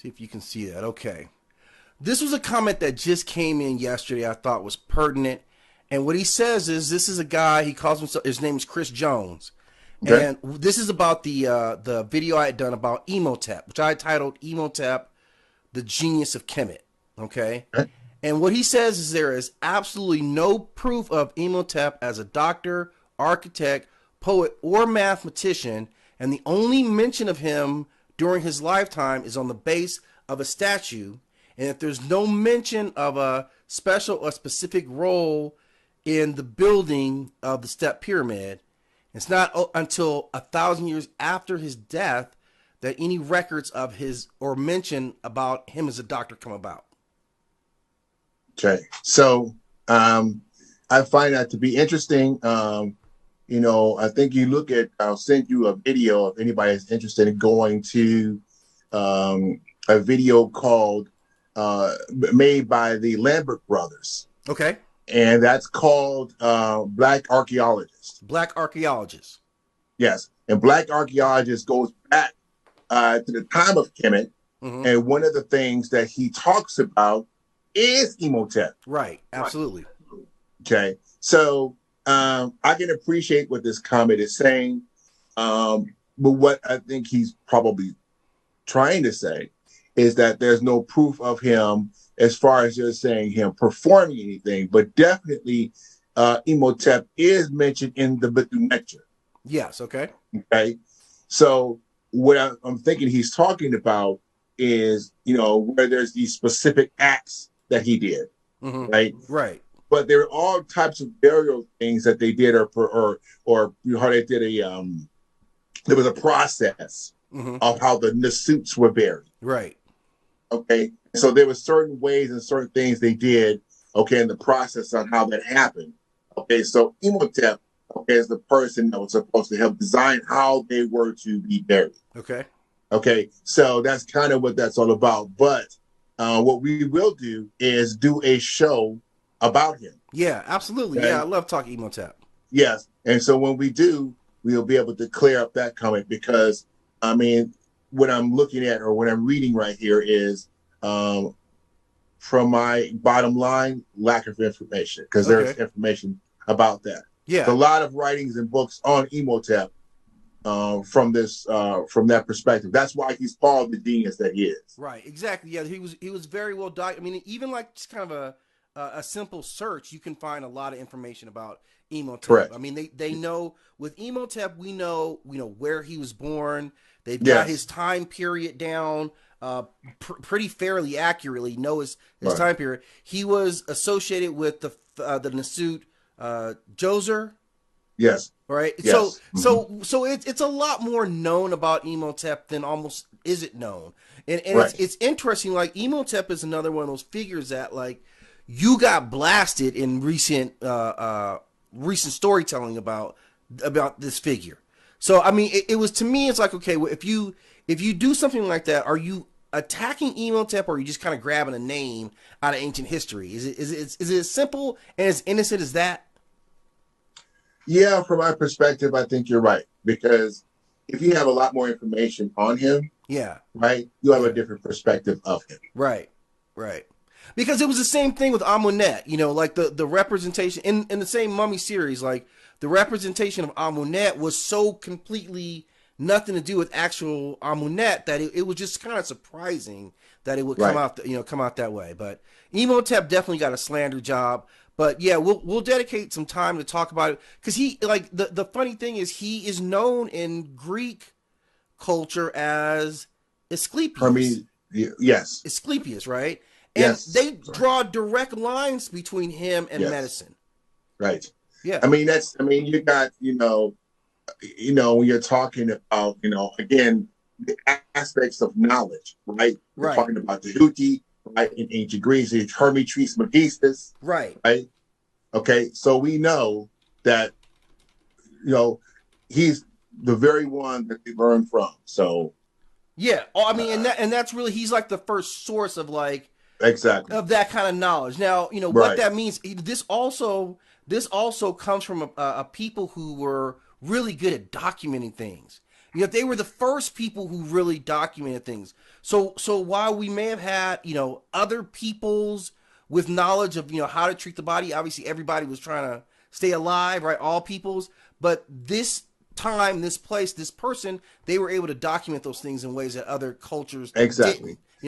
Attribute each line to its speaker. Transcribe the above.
Speaker 1: See if you can see that. Okay. This was a comment that just came in yesterday I thought was pertinent. And what he says is this is a guy, he calls himself, his name is Chris Jones.
Speaker 2: Okay.
Speaker 1: And this is about the video I had done about Imhotep, which I titled Imhotep, the Genius of Kemet. Okay?
Speaker 2: Okay.
Speaker 1: And what he says is there is absolutely no proof of Imhotep as a doctor, architect, poet, or mathematician, and the only mention of him during his lifetime is on the base of a statue. And if there's no mention of a special or specific role in the building of the step pyramid, it's not until 1,000 years after his death that any records of his or mention about him as a doctor come about.
Speaker 2: Okay. So I find that to be interesting. I think you look at, I'll send you a video if anybody is interested in going to a video called made by the Lambert brothers.
Speaker 1: Okay.
Speaker 2: And that's called Black Archaeologists.
Speaker 1: Black Archaeologists.
Speaker 2: Yes. And Black Archaeologists goes back to the time of Kemet. Mm-hmm. And one of the things that he talks about is Imhotep.
Speaker 1: Right. Absolutely.
Speaker 2: Okay. So I can appreciate what this comment is saying. But what I think he's probably trying to say is that there's no proof of him as far as just saying him performing anything, but definitely Imhotep is mentioned in the Bithune lecture.
Speaker 1: Yes. Okay.
Speaker 2: Okay. So what I'm thinking he's talking about is, where there's these specific acts that he did,
Speaker 1: mm-hmm.
Speaker 2: right?
Speaker 1: Right.
Speaker 2: But there are all types of burial things that they did, or how they did there was a process mm-hmm. of how the suits were buried.
Speaker 1: Right.
Speaker 2: Okay. So there were certain ways and certain things they did, okay, in the process on how that happened. Okay. So Imhotep, okay, is the person that was supposed to help design how they were to be buried.
Speaker 1: Okay.
Speaker 2: Okay. So that's kind of what that's all about. But what we will do is do a show about him.
Speaker 1: Yeah, absolutely. Okay? Yeah, I love talking Imhotep.
Speaker 2: Yes. And so when we do, we'll be able to clear up that comment because, what I'm looking at or what I'm reading right here is from my bottom line, lack of information, because there's information about that.
Speaker 1: Yeah.
Speaker 2: There's a lot of writings and books on Imhotep from that perspective. That's why he's called the genius that he is.
Speaker 1: Right. Exactly. Yeah. He was very well documented. Even like just kind of a simple search, you can find a lot of information about Imhotep.
Speaker 2: Correct.
Speaker 1: They know with Imhotep, we know where he was born. They've got his time period down pretty fairly accurately. Know his right. time period. He was associated with the Nasut Djoser.
Speaker 2: Yes.
Speaker 1: Right.
Speaker 2: Yes.
Speaker 1: So it's a lot more known about Imhotep than almost isn't known. And
Speaker 2: right.
Speaker 1: it's interesting. Like Imhotep is another one of those figures that like you got blasted in recent storytelling about this figure. So it was, to me, it's like, okay, well, if you do something like that, are you attacking Imhotep, or are you just kind of grabbing a name out of ancient history? Is it as simple and as innocent as that?
Speaker 2: Yeah, from my perspective, I think you're right, because if you have a lot more information on him, right, you have a different perspective of him.
Speaker 1: Right. Because it was the same thing with Amunet, like the representation in the same Mummy series, like the representation of Amunet was so completely nothing to do with actual Amunet that it was just kind of surprising that it would come out that way. But Imhotep definitely got a slander job. But yeah, we'll dedicate some time to talk about it, because he, like, the funny thing is he is known in Greek culture as Asclepius.
Speaker 2: Yes.
Speaker 1: Asclepius, right? And they draw direct lines between him and medicine.
Speaker 2: Right.
Speaker 1: Yeah.
Speaker 2: You got, when you're talking about, again, the aspects of knowledge, right? We're talking about the Huti, right? In ancient Greece, the Hermes Trismegistus.
Speaker 1: Right.
Speaker 2: Right. Okay. So we know that, he's the very one that they learned from. So.
Speaker 1: Yeah. And that's really, he's like the first source of like,
Speaker 2: exactly,
Speaker 1: of that kind of knowledge. Now, what that means. This also comes from a people who were really good at documenting things. You know, they were the first people who really documented things. So while we may have had, you know, other peoples with knowledge of, you know, how to treat the body, obviously everybody was trying to stay alive, right? All peoples, but this time, this place, this person, they were able to document those things in ways that other cultures
Speaker 2: Exactly.
Speaker 1: didn't.